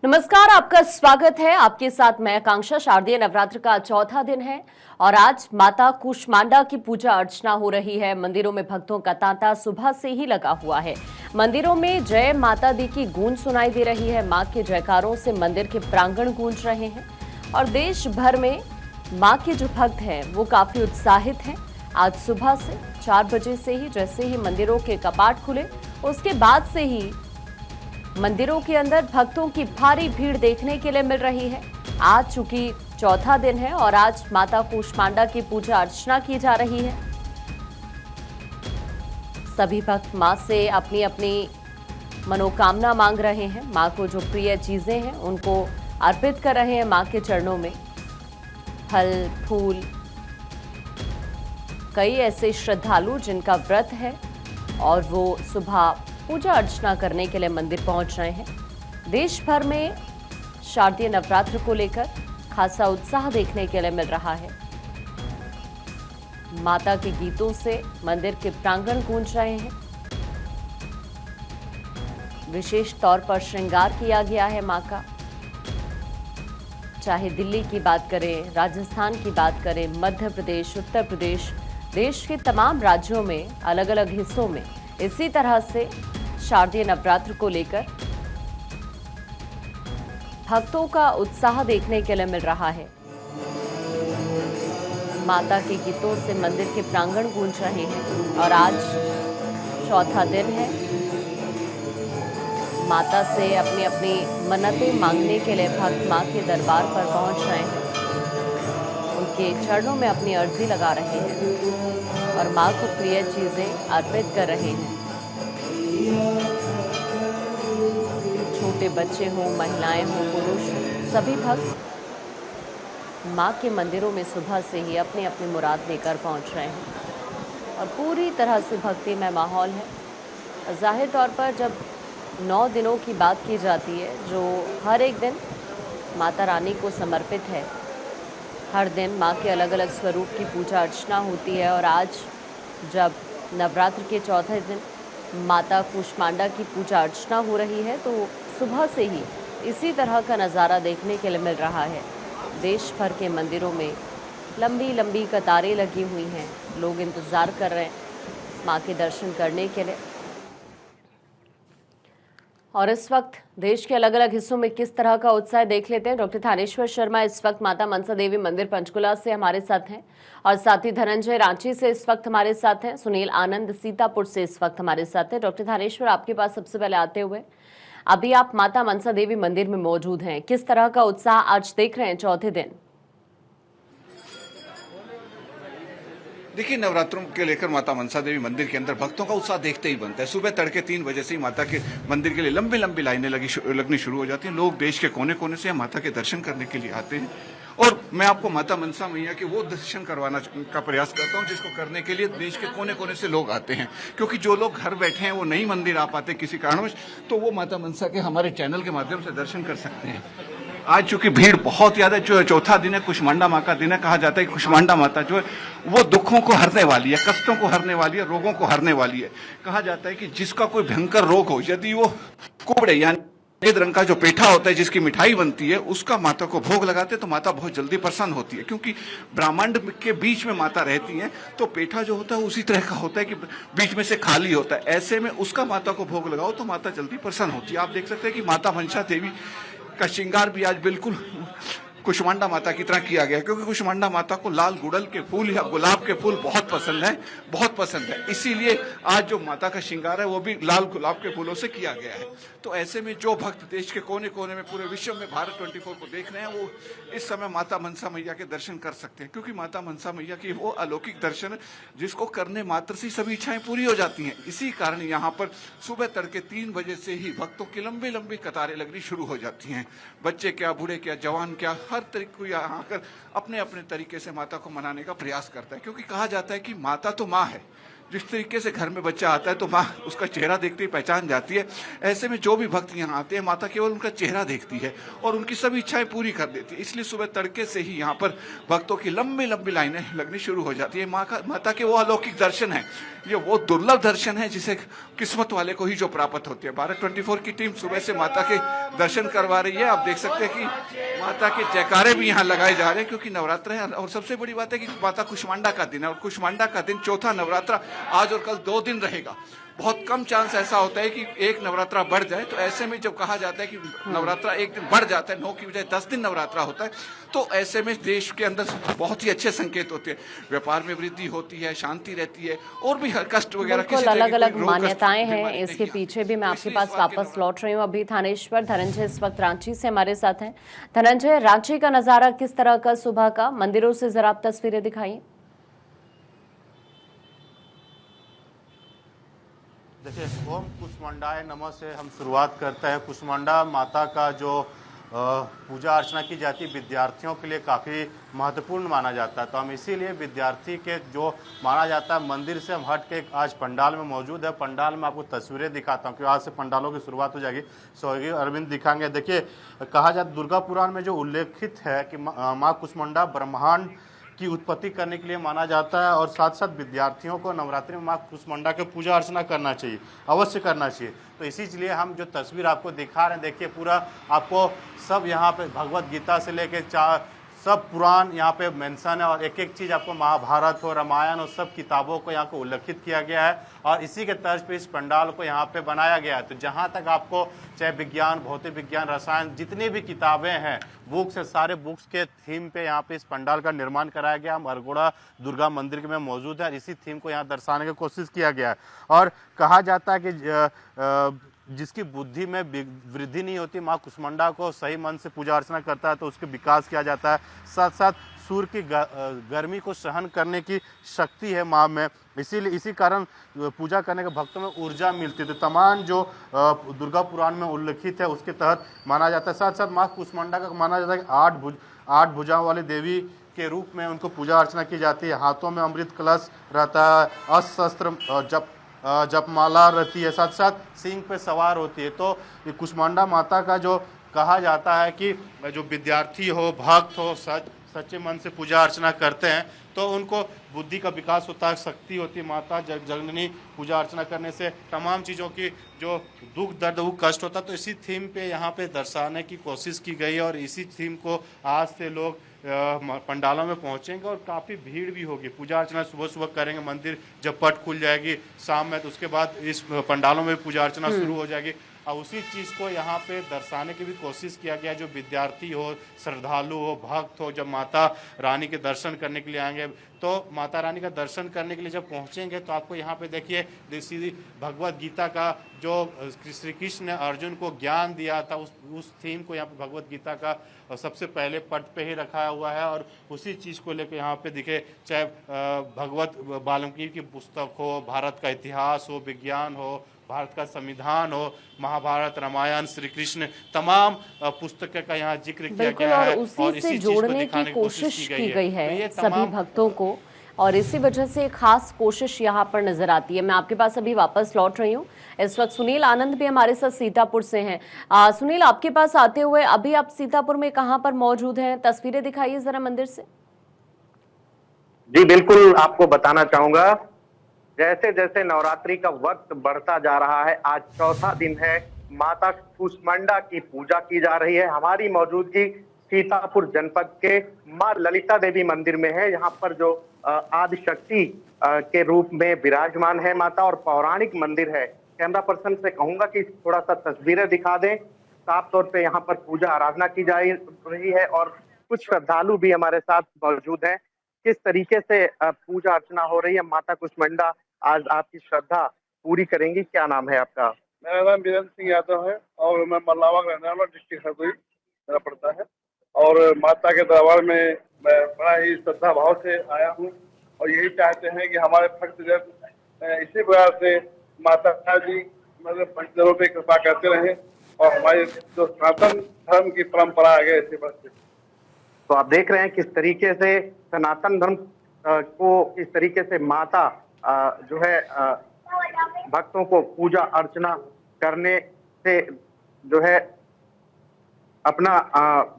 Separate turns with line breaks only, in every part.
नमस्कार, आपका स्वागत है। आपके साथ मैं आकांक्षा। शारदीय नवरात्र का चौथा दिन है और आज माता कूष्मांडा की पूजा अर्चना हो रही है। मंदिरों में भक्तों का तांता सुबह से ही लगा हुआ है। मंदिरों में जय माता दी की गूंज सुनाई दे रही है। मां के जयकारों से मंदिर के प्रांगण गूंज रहे हैं और देश भर में मां के जो भक्त हैं वो काफी उत्साहित हैं। आज सुबह से 4 बजे से ही जैसे ही मंदिरों के कपाट खुले उसके बाद से ही मंदिरों के अंदर भक्तों की भारी भीड़ देखने के लिए मिल रही है। आज चूंकि चौथा दिन है और आज माता कूष्मांडा की पूजा अर्चना की जा रही है। सभी भक्त मां से अपनी अपनी मनोकामना मांग रहे हैं। मां को जो प्रिय चीजें हैं उनको अर्पित कर रहे हैं मां के चरणों में। फल फूल, कई ऐसे श्रद्धालु जिनका व्रत है और वो सुबह पूजा अर्चना करने के लिए मंदिर पहुंच रहे हैं। देश भर में शारदीय नवरात्र को लेकर खासा उत्साह देखने के लिए मिल रहा है। माता के गीतों से मंदिर के प्रांगण गूंज रहे हैं। विशेष तौर पर श्रृंगार किया गया है मां का। चाहे दिल्ली की बात करें, राजस्थान की बात करें, मध्य प्रदेश, उत्तर प्रदेश, देश के तमाम राज्यों में अलग अलग हिस्सों में इसी तरह से शारदीय नवरात्र को लेकर भक्तों का उत्साह देखने के लिए मिल रहा है। माता के गीतों से मंदिर के प्रांगण गूंज रहे हैं और आज चौथा दिन है। माता से अपनी अपनी मन्नतें मांगने के लिए भक्त मां के दरबार पर पहुंच रहे हैं। उनके चरणों में अपनी अर्जी लगा रहे हैं और मां को प्रिय चीजें अर्पित कर रहे हैं। छोटे बच्चे हों, महिलाएं हों, पुरुष, सभी भक्त मां के मंदिरों में सुबह से ही अपनी अपनी मुराद लेकर पहुंच रहे हैं और पूरी तरह से भक्तिमय माहौल है। जाहिर तौर पर जब 9 दिनों की बात की जाती है जो हर एक दिन माता रानी को समर्पित है, हर दिन मां के अलग अलग स्वरूप की पूजा अर्चना होती है और आज जब नवरात्र के चौथे दिन माता कूष्मांडा की पूजा अर्चना हो रही है तो सुबह से ही इसी तरह का नज़ारा देखने के लिए मिल रहा है। देश भर के मंदिरों में लंबी लंबी कतारें लगी हुई हैं। लोग इंतज़ार कर रहे हैं मां के दर्शन करने के लिए। और इस वक्त देश के अलग अलग हिस्सों में किस तरह का उत्साह देख लेते हैं। डॉक्टर थानेश्वर शर्मा इस वक्त माता मनसा देवी मंदिर पंचकुला से हमारे साथ हैं और साथ ही धनंजय रांची से इस वक्त हमारे साथ हैं। सुनील आनंद सीतापुर से इस वक्त हमारे साथ हैं। डॉक्टर थानेश्वर, आपके पास सबसे पहले आते हुए, अभी आप माता मनसा देवी मंदिर में मौजूद हैं, किस तरह का उत्साह आज देख रहे हैं चौथे दिन?
देखिए, नवरात्रों के लेकर माता मनसा देवी मंदिर के अंदर भक्तों का उत्साह देखते ही बनता है। सुबह तड़के 3 बजे से ही माता के मंदिर के लिए लंबी लंबी लाइनें लगनी शुरू हो जाती हैं। लोग देश के कोने कोने से माता के दर्शन करने के लिए आते हैं और मैं आपको माता मनसा मैया के वो दर्शन करवाना का प्रयास करता हूं जिसको करने के लिए देश के कोने कोने से लोग आते हैं। क्योंकि जो लोग घर बैठे हैं वो नहीं मंदिर आ पाते किसी कारणवश, तो वो माता मनसा के हमारे चैनल के माध्यम से दर्शन कर सकते हैं। आज चूंकि भीड़ बहुत ज्यादा है, जो चौथा दिन है, कुष्मांडा माँ का दिन है, कहा जाता है कि कुष्मांडा माता जो है वो दुखों को हरने वाली है, कष्टों को हरने वाली है, रोगों को हरने वाली है। कहा जाता है कि जिसका कोई भयंकर रोग हो, यदि वो कुबड़े यानी सफेद रंग का जो पेठा होता है जिसकी मिठाई बनती है उसका माता को भोग लगाते हैं तो माता बहुत जल्दी प्रसन्न होती है। क्योंकि ब्रह्मांड के बीच में माता रहती है तो पेठा जो होता है उसी तरह का होता है कि बीच में से खाली होता है। ऐसे में उसका माता को भोग लगाओ तो माता जल्दी प्रसन्न होती है। आप देख सकते हैं कि माता मनसा देवी का श्रृंगार भी आज बिल्कुल कुष्मांडा माता की तरह किया गया, क्योंकि कुष्मांडा माता को लाल गुड़हल के फूल या गुलाब के फूल बहुत पसंद है, बहुत पसंद है। इसीलिए आज जो माता का श्रृंगार है वो भी लाल गुलाब के फूलों से किया गया है। तो ऐसे में जो भक्त देश के कोने कोने में, पूरे विश्व में भारत 24 को देख रहे हैं, वो इस समय माता मनसा मैया के दर्शन कर सकते हैं। क्योंकि माता मनसा मैया की वो अलौकिक दर्शन है जिसको करने मात्र से सभी इच्छाएं पूरी हो जाती हैं। इसी कारण यहाँ पर सुबह तड़के 3 बजे से ही भक्तों की लंबी लंबी कतारें लगनी शुरू हो जाती हैं। बच्चे क्या, बूढ़े क्या, जवान क्या, हर तरीके को यहाँ आकर अपने अपने तरीके से माता को मनाने का प्रयास करता है। क्योंकि कहा जाता है कि माता तो माँ है, जिस तरीके से घर में बच्चा आता है तो माँ उसका चेहरा देखते ही पहचान जाती है। ऐसे में जो भी भक्त यहाँ आते हैं, माता केवल उनका चेहरा देखती है और उनकी सभी इच्छाएं पूरी कर देती है। इसलिए सुबह तड़के से ही यहाँ पर भक्तों की लंबी लंबी लाइनें लगनी शुरू हो जाती है। माता के वो अलौकिक दर्शन है, ये वो दुर्लभ दर्शन है जिसे किस्मत वाले को ही जो प्राप्त होते हैं। भारत 24 की टीम सुबह से माता के दर्शन करवा रही है। आप देख सकते हैं कि माता के जयकारे भी यहाँ लगाए जा रहे हैं, क्योंकि नवरात्र है। और सबसे बड़ी बात है कि माता कुष्मांडा का दिन है, और कुष्मांडा का दिन चौथा नवरात्र आज और कल 2 दिन रहेगा। बहुत कम चांस ऐसा होता है कि एक नवरात्रा बढ़ जाए। तो ऐसे में जब कहा जाता है कि नवरात्रा एक दिन बढ़ जाता है, 9 की बजाय 10 दिन नवरात्रा होता है, तो ऐसे में देश के अंदर बहुत ही अच्छे संकेत होते हैं। व्यापार में वृद्धि होती है, शांति रहती है, और भी हर कष्ट वगैरह
बिल्कुल अलग अलग मान्यताएं हैं इसके पीछे भी। मैं आपके पास वापस लौट रही हूँ। अभी थानेश्वर धनंजय इस वक्त रांची से हमारे साथ हैं। धनंजय, रांची का नजारा किस तरह का सुबह का, मंदिरों से जरा आप तस्वीरें दिखाइए।
देखिए, ओम कुष्मांडाय नमः से हम शुरुआत करते हैं। कुष्मांडा माता का जो पूजा अर्चना की जाती है विद्यार्थियों के लिए काफ़ी महत्वपूर्ण माना जाता है। तो हम इसीलिए विद्यार्थी के जो माना जाता है, मंदिर से हम हट के आज पंडाल में मौजूद है। पंडाल में आपको तस्वीरें दिखाता हूँ, क्योंकि आज से पंडालों की शुरुआत हो जाएगी। सहयोगी अरविंद दिखाएंगे। देखिए, कहा जाता दुर्गा पुराण में जो उल्लेखित है कि माँ कुष्मांडा ब्रह्मांड की उत्पत्ति करने के लिए माना जाता है, और साथ साथ विद्यार्थियों को नवरात्रि में माँ कुष्मांडा के पूजा अर्चना करना चाहिए, अवश्य करना चाहिए। तो इसीलिए हम जो तस्वीर आपको दिखा रहे हैं, देखिए पूरा आपको सब यहाँ पे भगवत गीता से लेके सब पुराण यहाँ पे मेंशन है, और एक एक चीज़ आपको महाभारत हो, रामायण और सब किताबों को यहाँ को उल्लेखित किया गया है, और इसी के तर्ज पे इस पंडाल को यहाँ पे बनाया गया है। तो जहाँ तक आपको चाहे विज्ञान, भौतिक विज्ञान, रसायन, जितनी भी किताबें हैं, बुक्स है, सारे बुक्स के थीम पे यहाँ पे इस पंडाल का निर्माण कराया गया। हम अरगोड़ा दुर्गा मंदिर में मौजूद है, और इसी थीम को यहाँ दर्शाने की कोशिश किया गया है। और कहा जाता है कि जिसकी बुद्धि में वृद्धि नहीं होती, माँ कुष्मांडा को सही मन से पूजा अर्चना करता है तो उसके विकास किया जाता है। साथ साथ सूर्य की गर्मी को सहन करने की शक्ति है माँ में, इसीलिए इसी कारण पूजा करने के भक्तों में ऊर्जा मिलती है। तो तमाम जो दुर्गा पुराण में उल्लेखित है उसके तहत माना जाता है। साथ साथ माँ कुष्मांडा का माना जाता है कि 8 भुजाओं वाली देवी के रूप में उनको पूजा अर्चना की जाती है। हाथों में अमृत कलश रहता है, अस्त्र शस्त्र जपमाला रहती है, साथ साथ सिंह पे सवार होती है। तो कुष्मांडा माता का जो कहा जाता है कि जो विद्यार्थी हो, भक्त हो, सच्चे मन से पूजा अर्चना करते हैं तो उनको बुद्धि का विकास होता है, शक्ति होती है। माता जननी पूजा अर्चना करने से तमाम चीज़ों की जो दुख दर्द वो कष्ट होता है। तो इसी थीम पे यहाँ पे दर्शाने की कोशिश की गई, और इसी थीम को आज से लोग पंडालों में पहुंचेंगे, और काफ़ी भीड़ भी होगी। पूजा अर्चना सुबह सुबह करेंगे, मंदिर जब पट खुल जाएगी शाम में, तो उसके बाद इस पंडालों में पूजा अर्चना शुरू हो जाएगी। और उसी चीज़ को यहाँ पे दर्शाने की भी कोशिश किया गया। जो विद्यार्थी हो, श्रद्धालु हो, भक्त हो, जब माता रानी के दर्शन करने के लिए आएंगे, तो माता रानी का दर्शन करने के लिए जब पहुँचेंगे तो आपको यहाँ पे देखिए सीधी भगवत गीता का जो श्री कृष्ण ने अर्जुन को ज्ञान दिया था, उस थीम को यहाँ पे भगवत गीता का सबसे पहले पट पे ही रखा हुआ है। और उसी चीज़ को लेकर यहाँ पे दिखे, चाहे भगवत वाल्मीकि की पुस्तक हो, भारत का इतिहास हो, विज्ञान हो, भारत का संविधान हो, महाभारत, रामायण, श्री कृष्ण, तमाम पुस्तक का यहाँ जिक्र किया गया है, और
उसी से जोड़ने की कोशिश की गई है सभी भक्तों को, और इसी वजह से एक खास कोशिश यहाँ पर नजर आती है। मैं आपके पास अभी वापस लौट रही हूँ। इस वक्त सुनील आनंद भी हमारे साथ सीतापुर से हैं। सुनील, आपके पास आते हुए अभी आप सीतापुर में कहाँ पर मौजूद हैं? तस्वीरें दिखाइए जरा मंदिर से।
जी बिल्कुल, आपको बताना चाहूंगा, जैसे जैसे नवरात्रि का वक्त बढ़ता जा रहा है, आज चौथा दिन है, माता कुष्मांडा की पूजा की जा रही है। हमारी मौजूदगी सीतापुर जनपद के मां ललिता देवी मंदिर में है। यहाँ पर जो आदिशक्ति के रूप में विराजमान है माता, और पौराणिक मंदिर है। कैमरा पर्सन से कहूंगा कि थोड़ा सा तस्वीरें दिखा दें। साफ तौर पे यहाँ पर पूजा आराधना की जा रही है, और कुछ श्रद्धालु भी हमारे साथ मौजूद हैं। किस तरीके से पूजा अर्चना हो रही है? माता कुष्मांडा आज आपकी श्रद्धा पूरी करेंगी। क्या नाम है आपका?
मेरा नाम वीरेंद्र सिंह यादव है, और मैं मल्लावा का रहने वाला, डिस्ट्रिक्ट हरदोई मेरा पड़ता है। और माता के दरबार में मैं बड़ा ही श्रद्धा भाव से आया हूँ, और यही चाहते हैं कि हमारे भक्तजन इसी प्रकार से माता जी मतलब भक्तजनों पे कृपा करते रहें, और हमारे जो सनातन धर्म की परंपरा आगे ऐसे बढ़ते।
तो आप देख रहे हैं किस तरीके से सनातन धर्म को किस तरीके से माता जो है भक्तों को पूजा अर्चना करने से जो है अपना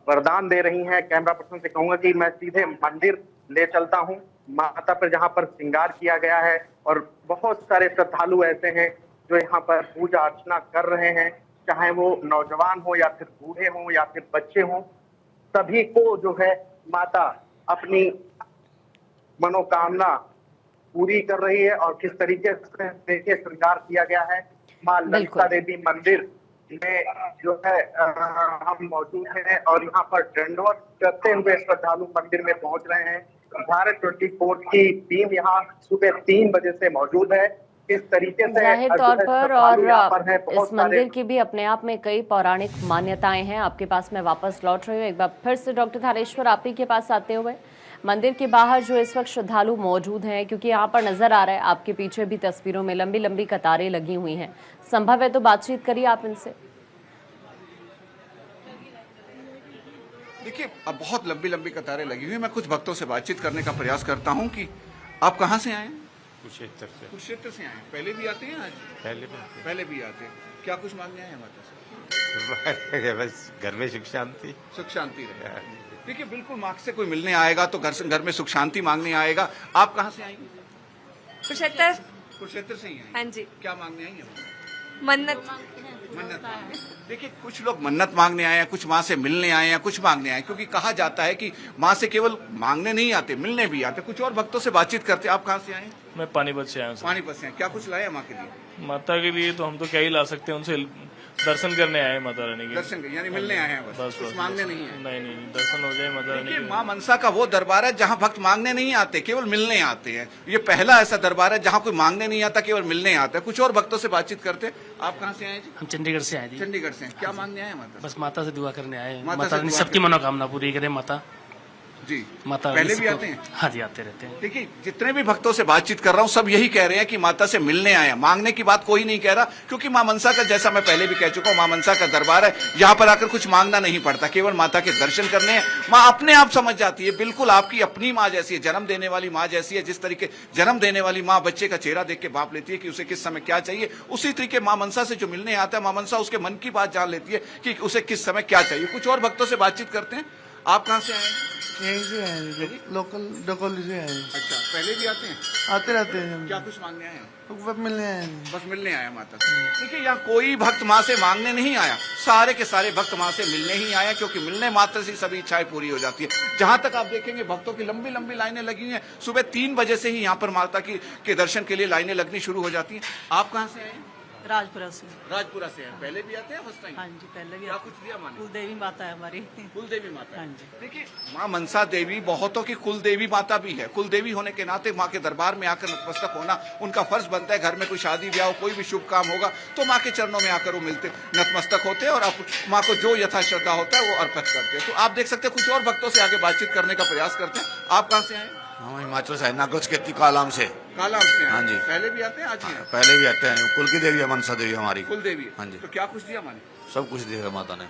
वरदान दे रही हैं। कैमरा पर्सन से कहूंगा कि मैं सीधे मंदिर ले चलता हूं, माता पर जहां पर श्रृंगार किया गया है, और बहुत सारे श्रद्धालु ऐसे हैं जो यहाँ पर पूजा अर्चना कर रहे हैं, चाहे वो नौजवान हो या फिर बूढ़े हो या फिर बच्चे हों, सभी को जो है माता अपनी मनोकामना पूरी कर रही है। और किस तरीके से देखिए श्रृंगार किया गया है। मां ललिता देवी मंदिर में जो है हम मौजूद हैं और यहाँ पर दंडवत करते हुए श्रद्धालु मंदिर में पहुंच रहे हैं। भारत 24 की टीम यहाँ सुबह 3 बजे से मौजूद है। इस तरीके से
जाहिर तौर पर, और
इस
इस मंदिर की भी अपने आप में कई पौराणिक मान्यताएं हैं। आपके पास मैं वापस लौट रही हूँ, एक बार फिर से डॉक्टर थानेश्वर आप ही के पास आते हुए मंदिर के बाहर जो इस वक्त श्रद्धालु मौजूद हैं, क्योंकि यहाँ पर नजर आ रहा है आपके पीछे भी तस्वीरों में लंबी लंबी कतारें लगी हुई हैं, संभव है तो बातचीत करिए आप इनसे।
देखिए, अब बहुत लंबी लंबी कतारें लगी हुई हैं। मैं कुछ भक्तों से बातचीत करने का प्रयास करता हूं कि आप कहां से आए हैं? कुरुक्षेत्र से आए हैं। पहले भी आते हैं? आज पहले भी आते हैं। क्या कुछ मांगने आए हैं माता से?
बस घर में सुख शांति
रहे। देखिए, बिल्कुल माँ से कोई मिलने आएगा तो घर में सुख शांति मांगने आएगा। आप कहाँ से आएंगे? कुरुक्षेत्र से ही आएंगे।
हाँ जी।
क्या मांगने आई हैं?
मन्नत।
देखिए, कुछ लोग मन्नत मांगने आए हैं, कुछ माँ से मिलने आए हैं, कुछ मांगने आए हैं, क्योंकि कहा जाता है कि माँ से केवल मांगने नहीं आते, मिलने भी आते। कुछ और भक्तों से बातचीत करते हैं। आप कहाँ से आए हैं?
मैं पानीपत से आया हूँ।
पानीपत से। क्या कुछ लाए माँ के लिए?
माता के लिए तो हम तो क्या ही ला सकते हैं, उनसे दर्शन करने आए हैं माता रानी के।
दर्शन यानी मिलने आए हैं बस कुछ मांगने नहीं है।
नहीं, दर्शन हो जाए माता रानी के।
माँ मनसा का वो दरबार है जहाँ भक्त मांगने नहीं आते, केवल मिलने आते हैं। ये पहला ऐसा दरबार है जहाँ कोई मांगने नहीं आता, केवल मिलने आता है। कुछ और भक्तों से बातचीत करते हैं। आप कहाँ से आए जी?
हम चंडीगढ़ से आए थे।
चंडीगढ़ से। क्या मांगने आए माता?
बस माता से दुआ करने आए।
माता
माता रानी सबकी मनोकामना पूरी करे माता
जी।
माता
पहले भी आते हैं?
हाँ जी, आते रहते हैं।
देखिए, जितने भी भक्तों से बातचीत कर रहा हूँ सब यही कह रहे हैं कि माता से मिलने आए हैं। मांगने की बात कोई नहीं कह रहा, क्योंकि माँ मनसा का, जैसा मैं पहले भी कह चुका हूँ, माँ मनसा का दरबार है। यहाँ पर आकर कुछ मांगना नहीं पड़ता, केवल माता के दर्शन करने हैं। माँ अपने आप समझ जाती है, बिल्कुल आपकी अपनी माँ जैसी है, जन्म देने वाली माँ जैसी है। जिस तरीके जन्म देने वाली माँ बच्चे का चेहरा देख के भाप लेती है कि उसे किस समय क्या चाहिए, उसी तरीके माँ मनसा से जो मिलने आता है, माँ मनसा उसके मन की बात जान लेती है कि उसे किस समय क्या चाहिए। कुछ और भक्तों से बातचीत करते हैं। आप कहाँ से आए हैं?
यहीं से आए, लोकल डकोली से आए।
अच्छा, पहले भी आते हैं?
आते रहते हैं।
क्या कुछ मांगने आए हैं?
बस मिलने आए।
बस मिलने आया माता से। देखिए, यहाँ कोई भक्त माँ से मांगने नहीं आया, सारे के सारे भक्त माँ से मिलने ही आया, क्योंकि मिलने मात्र से सभी इच्छाएं पूरी हो जाती है। जहां तक आप देखेंगे भक्तों की लंबी लंबी लाइनें लगी हुई हैं। सुबह 3 बजे से ही यहाँ पर माता के दर्शन के लिए लाइनें लगनी शुरू हो जाती हैं। आप कहाँ से आए?
राजपुरा से।
राजपुरा से हैं। पहले भी आते हैं? First time?
हाँ जी, पहले भी।
क्या कुछ दिया माने?
कुलदेवी माता है हमारी।
कुलदेवी माता।
हाँ जी।
देखिए, माँ मनसा देवी बहुतों की कुलदेवी माता भी है। कुलदेवी होने के नाते माँ के दरबार में आकर नतमस्तक होना उनका फर्ज बनता है। घर में कोई शादी ब्याह हो, कोई भी शुभ काम होगा तो माँ के चरणों में आकर वो मिलते, नतमस्तक होते हैं और माँ को जो यथा श्रद्धा होता है वो अर्पित करते हैं। तो आप देख सकते हैं, कुछ और भक्तों से आगे बातचीत करने का प्रयास करते हैं। आप कहाँ से आए?
हम हिमाचल से नागज के कालाम से।
कालाम से?
हाँ जी।
पहले भी आते हैं? आज ही हैं?
पहले भी आते हैं। कुल की देवी है मनसा देवी हमारी।
कुल देवी।
हाँ जी।
तो क्या कुछ दिया माने?
सब कुछ दिया माता ने।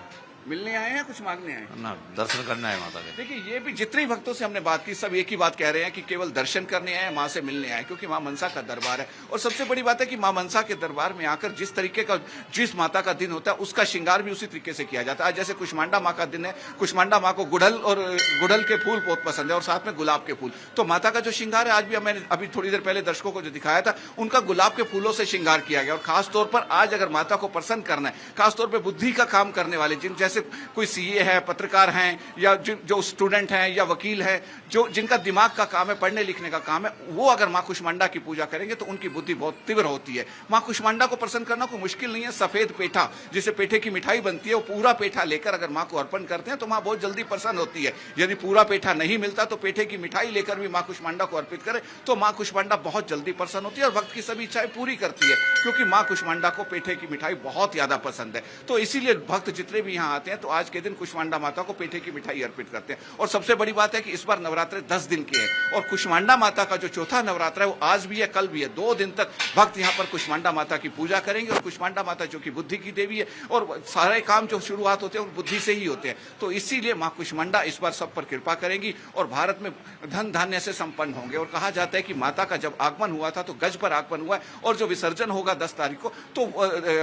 मिलने आए हैं, कुछ मांगने आए हैं?
ना, दर्शन करने आए माता के।
देखिए, ये भी जितने भक्तों से हमने बात की सब एक ही बात कह रहे हैं कि केवल दर्शन करने आए, माँ से मिलने आए, क्योंकि माँ मनसा का दरबार है। और सबसे बड़ी बात है कि माँ मनसा के दरबार में आकर जिस तरीके का, जिस माता का दिन होता है उसका श्रृंगार भी उसी तरीके से किया जाता है। जैसे कुष्मांडा माँ का दिन है, कुष्मांडा माँ को गुड़हल के फूल बहुत पसंद है और साथ में गुलाब के फूल। तो माता का जो श्रृंगार है, आज भी मैंने अभी थोड़ी देर पहले दर्शकों को जो दिखाया था, उनका गुलाब के फूलों से श्रृंगार किया गया। और खासतौर पर आज अगर माता को प्रसन्न करना है, खासतौर पर बुद्धि का काम करने वाले, जिन जैसे कोई सीए है, पत्रकार हैं, या जो स्टूडेंट हैं या वकील हैं, जिनका दिमाग का काम है, पढ़ने लिखने का काम है, वो अगर माँ कुष्मांडा की पूजा करेंगे तो उनकी बुद्धि बहुत तीव्र होती है। माँ कुष्मांडा को प्रसन्न करना कोई मुश्किल नहीं है। सफेद पेठा, जिसे पेठे की मिठाई बनती है, वो पूरा पेठा लेकर अगर माँ को अर्पण करते हैं तो माँ बहुत जल्दी प्रसन्न होती है। यदि पूरा पेठा नहीं मिलता तो पेठे की मिठाई लेकर भी माँ कुष्मांडा को अर्पित करें तो माँ कुष्मांडा बहुत जल्दी प्रसन्न होती है और भक्त की सभी इच्छाएं पूरी करती है, क्योंकि माँ कुष्मांडा को पेठे की मिठाई बहुत ज्यादा पसंद है। तो इसीलिए भक्त जितने भी यहाँ आते हैं तो आज के दिन कुष्मांडा माता को पेठे की मिठाई अर्पित करते हैं। और सबसे बड़ी बात है कि इस बार नवरात्रे 10 दिन के हैं और कुष्मांडा माता का जो चौथा नवरात्र है वो आज भी है, कल भी है। 2 दिन तक भक्त यहाँ पर कुष्मांडा माता की पूजा करेंगे। और कुष्मांडा माता जो कि बुद्धि की देवी है और सारे काम जो शुरुआत होते हैं वो बुद्धि से ही होते हैं, तो इसीलिए माँ कुष्मांडा इस बार सब पर कृपा करेंगी और भारत में धन धान्य से संपन्न होंगे। और कहा जाता है कि माता का जब आगमन हुआ था तो गज पर आगमन हुआ है और जो विसर्जन होगा 10 तारीख को तो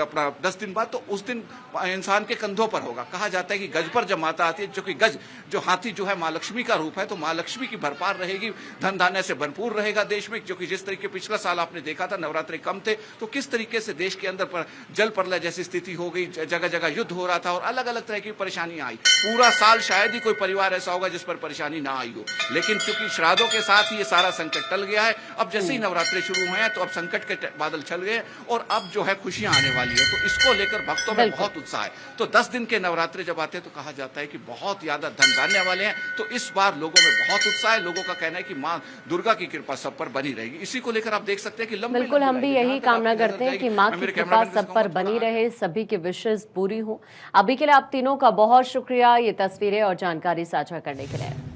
अपना 10 दिन बाद, तो उस दिन इंसान के कंधों पर होगा। कहा जाता है कि गज पर जब माता आती है, जो कि गज जो हाथी जो है माँ लक्ष्मी का रूप है, तो माँ लक्ष्मी की भरपार रहेगी, धन धान्य से भरपूर रहेगा देश में। जो कि जिस तरीके पिछला साल आपने देखा था नवरात्रि कम थे तो किस तरीके से देश के अंदर पर जल प्रलय जैसी स्थिति हो गई, जगह जगह युद्ध हो रहा था और अलग अलग तरह की परेशानियां आई। पूरा साल शायद ही कोई परिवार ऐसा होगा जिस पर परेशानी ना आई हो, लेकिन क्योंकि श्राद्धों के साथ ही ये सारा संकट टल गया है। अब जैसे ही नवरात्रि शुरू हुए हैं तो अब संकट के बादल छल गए और अब जो है खुशियां आने वाली है, तो इसको लेकर भक्तों में बहुत उत्साह है। तो 10 दिन के नवरात्रि जब आते हैं तो कहा जाता है कि बहुत ज्यादा धन धान्य वाले हैं, तो इस बार लोगों में बहुत उत्साह है। लोगों का कहना है कि माँ दुर्गा की कृपा सब पर बनी रहेगी। इसी को लेकर आप देख सकते हैं कि
बिल्कुल हम भी यही कामना करते हैं कि माँ की कृपा सब पर बनी रहे, सभी की विशेष पूरी हो। अभी के लिए आप तीनों का बहुत शुक्रिया ये तस्वीरें और जानकारी साझा करने के लिए।